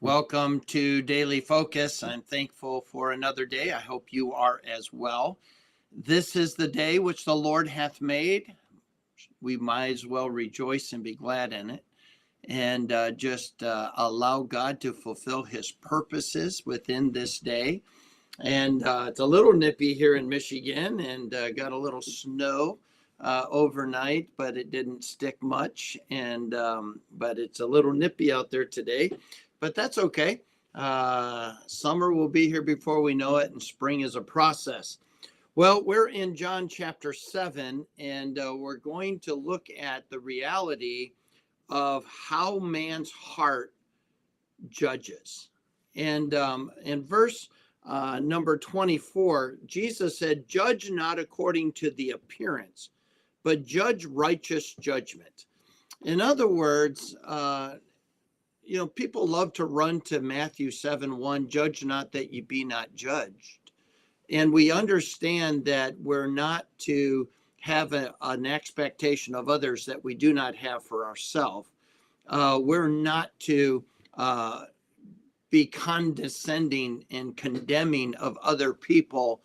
Welcome to Daily Focus. I'm thankful for another day. I hope you are as well. This is the day which the Lord hath made. We might as well rejoice and be glad in it, and just allow God to fulfill his purposes within this day. And it's a little nippy here in Michigan, and got a little snow overnight, but it didn't stick much. And but it's a little nippy out there today, but that's okay. Summer will be here before we know it, and spring is a process. Well, we're in John chapter 7, and we're going to look at the reality of how man's heart judges. And in verse number 24, Jesus said, "Judge not according to the appearance, but judge righteous judgment." In other words, people love to run to Matthew 7:1, "Judge not that ye be not judged." And we understand that we're not to have an expectation of others that we do not have for ourselves. We're not to be condescending and condemning of other people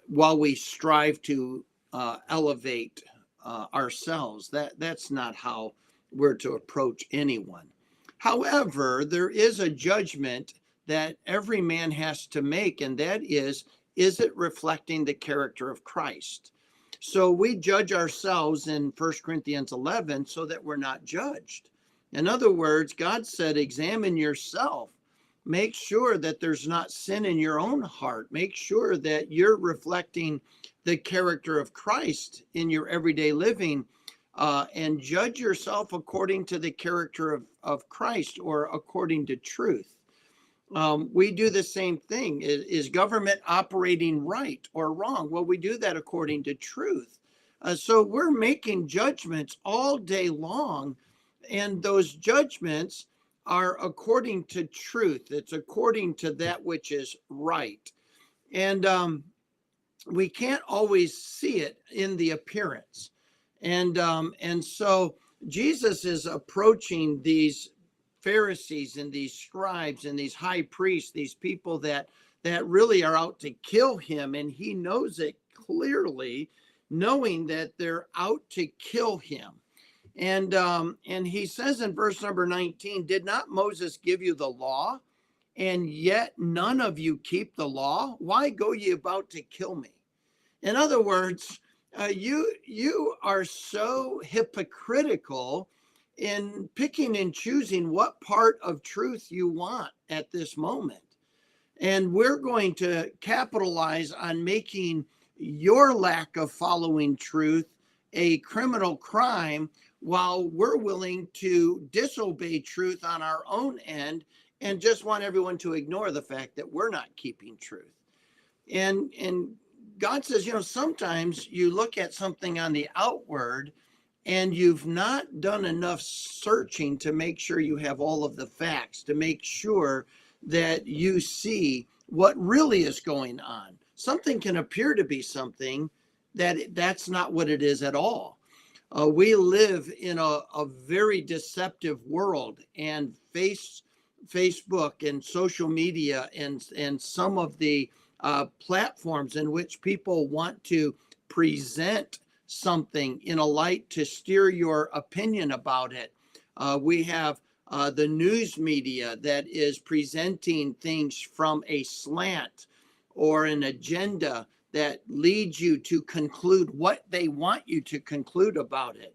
while we strive to elevate ourselves. That's not how we're to approach anyone. However, there is a judgment that every man has to make, and that is it reflecting the character of Christ? So we judge ourselves in 1 Corinthians 11 so that we're not judged. In other words, God said, examine yourself. Make sure that there's not sin in your own heart. Make sure that you're reflecting the character of Christ in your everyday living, and judge yourself according to the character of Christ, or according to truth. We do the same thing. Is government operating right or wrong? Well, we do that according to truth. So we're making judgments all day long, and those judgments are according to truth. It's according to that which is right. And we can't always see it in the appearance. And so Jesus is approaching these Pharisees and these scribes and these high priests, these people that really are out to kill him. And he knows it clearly, knowing that they're out to kill him. And he says in verse number 19, "Did not Moses give you the law? And yet none of you keep the law. Why go ye about to kill me?" In other words, you are so hypocritical in picking and choosing what part of truth you want at this moment. And we're going to capitalize on making your lack of following truth a criminal crime, while we're willing to disobey truth on our own end and just want everyone to ignore the fact that we're not keeping truth. And God says, sometimes you look at something on the outward and you've not done enough searching to make sure you have all of the facts, to make sure that you see what really is going on. Something can appear to be something that's not what it is at all. We live in a very deceptive world, and Facebook and social media and some of the platforms in which people want to present something in a light to steer your opinion about it. We have the news media that is presenting things from a slant or an agenda that leads you to conclude what they want you to conclude about it.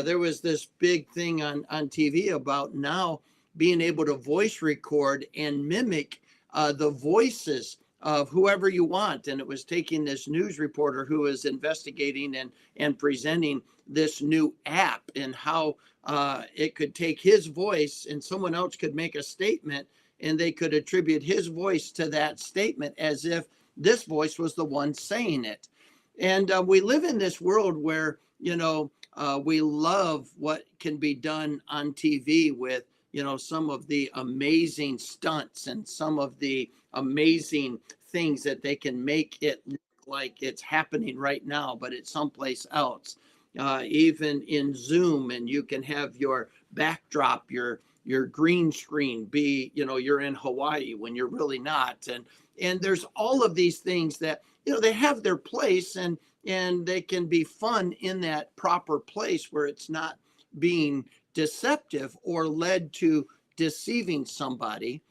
There was this big thing on TV about now being able to voice record and mimic the voices of whoever you want. And it was taking this news reporter who was investigating and presenting this new app, and how it could take his voice and someone else could make a statement, and they could attribute his voice to that statement as if this voice was the one saying it. And we live in this world where, we love what can be done on TV with, some of the amazing stunts and some of the amazing things that they can make it look like it's happening right now, but it's someplace else. Even in Zoom, and you can have your backdrop, your your green screen be, you're in Hawaii when you're really not. And there's all of these things that, they have their place, and they can be fun in that proper place where it's not being deceptive or led to deceiving somebody.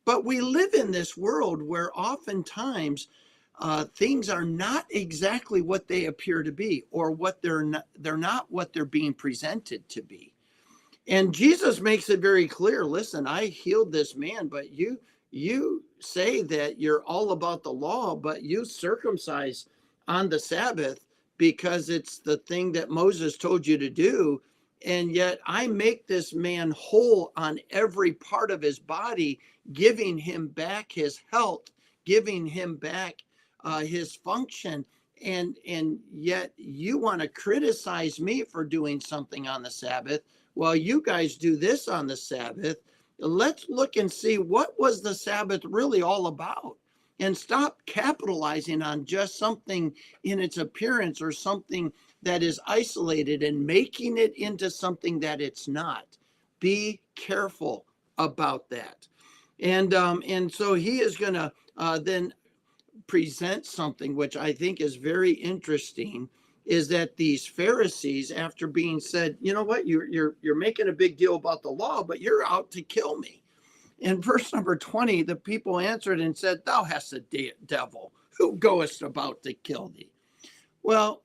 But we live in this world where oftentimes things are not exactly what they appear to be, or what they're not what they're being presented to be. And Jesus makes it very clear. Listen, I healed this man, but you say that you're all about the law, but you circumcise on the Sabbath because it's the thing that Moses told you to do. And yet I make this man whole on every part of his body, giving him back his health, giving him back his function. And yet you want to criticize me for doing something on the Sabbath. Well, you guys do this on the Sabbath. Let's look and see, what was the Sabbath really all about? And stop capitalizing on just something in its appearance, or something that is isolated, and making it into something that it's not. Be careful about that. And so he is going to then present something which I think is very interesting, is that these Pharisees, after being said, you know what, you're making a big deal about the law, but you're out to kill me. In verse number 20, the people answered and said, thou hast a devil, who goest about to kill thee? Well,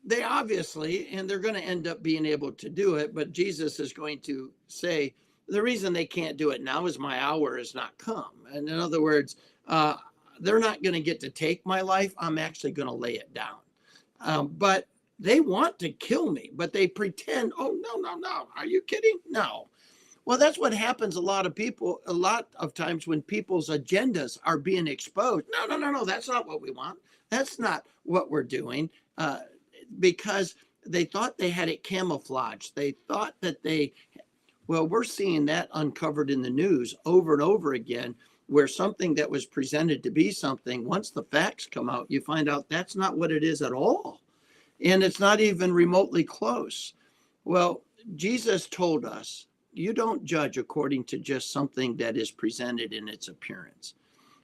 they obviously, and they're going to end up being able to do it, but Jesus is going to say, the reason they can't do it now is my hour has not come. And in other words, they're not going to get to take my life. I'm actually going to lay it down. But they want to kill me, but they pretend, oh, no. Are you kidding? No. Well, that's what happens a lot of times when people's agendas are being exposed. No. That's not what we want. That's not what we're doing. Because they thought they had it camouflaged. They thought that we're seeing that uncovered in the news over and over again, where something that was presented to be something, once the facts come out, you find out that's not what it is at all. And it's not even remotely close. Well, Jesus told us, you don't judge according to just something that is presented in its appearance.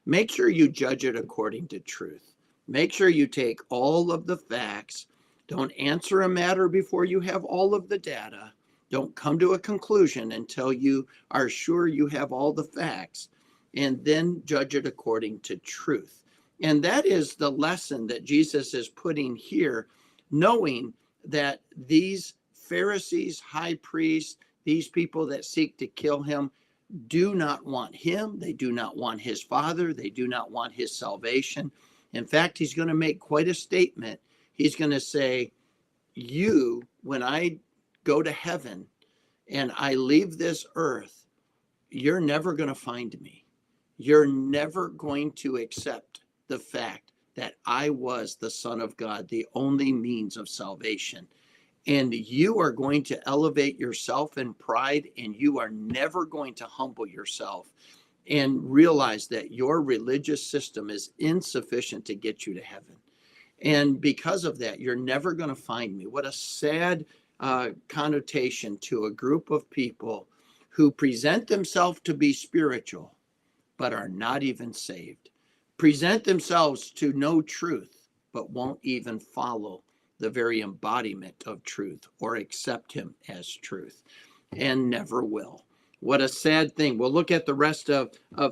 Make sure you judge it according to truth. Make sure you take all of the facts. Don't answer a matter before you have all of the data. Don't come to a conclusion until you are sure you have all the facts, and then judge it according to truth. And that is the lesson that Jesus is putting here, knowing that these Pharisees, high priests, these people that seek to kill him, do not want him. They do not want his Father. They do not want his salvation. In fact, he's going to make quite a statement. He's going to say, when I go to heaven and I leave this earth, you're never going to find me. You're never going to accept the fact that I was the Son of God, the only means of salvation. And you are going to elevate yourself in pride, and you are never going to humble yourself and realize that your religious system is insufficient to get you to heaven. And because of that, you're never going to find me. What a sad connotation to a group of people who present themselves to be spiritual, but are not even saved. Present themselves to know truth, but won't even follow the very embodiment of truth or accept him as truth, and never will. What a sad thing. We'll look at the rest of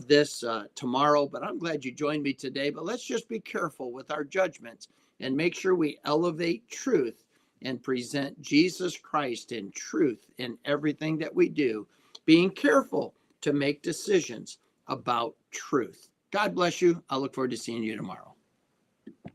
this tomorrow, but I'm glad you joined me today. But let's just be careful with our judgments and make sure we elevate truth and present Jesus Christ in truth in everything that we do, being careful to make decisions about truth. God bless you. I look forward to seeing you tomorrow.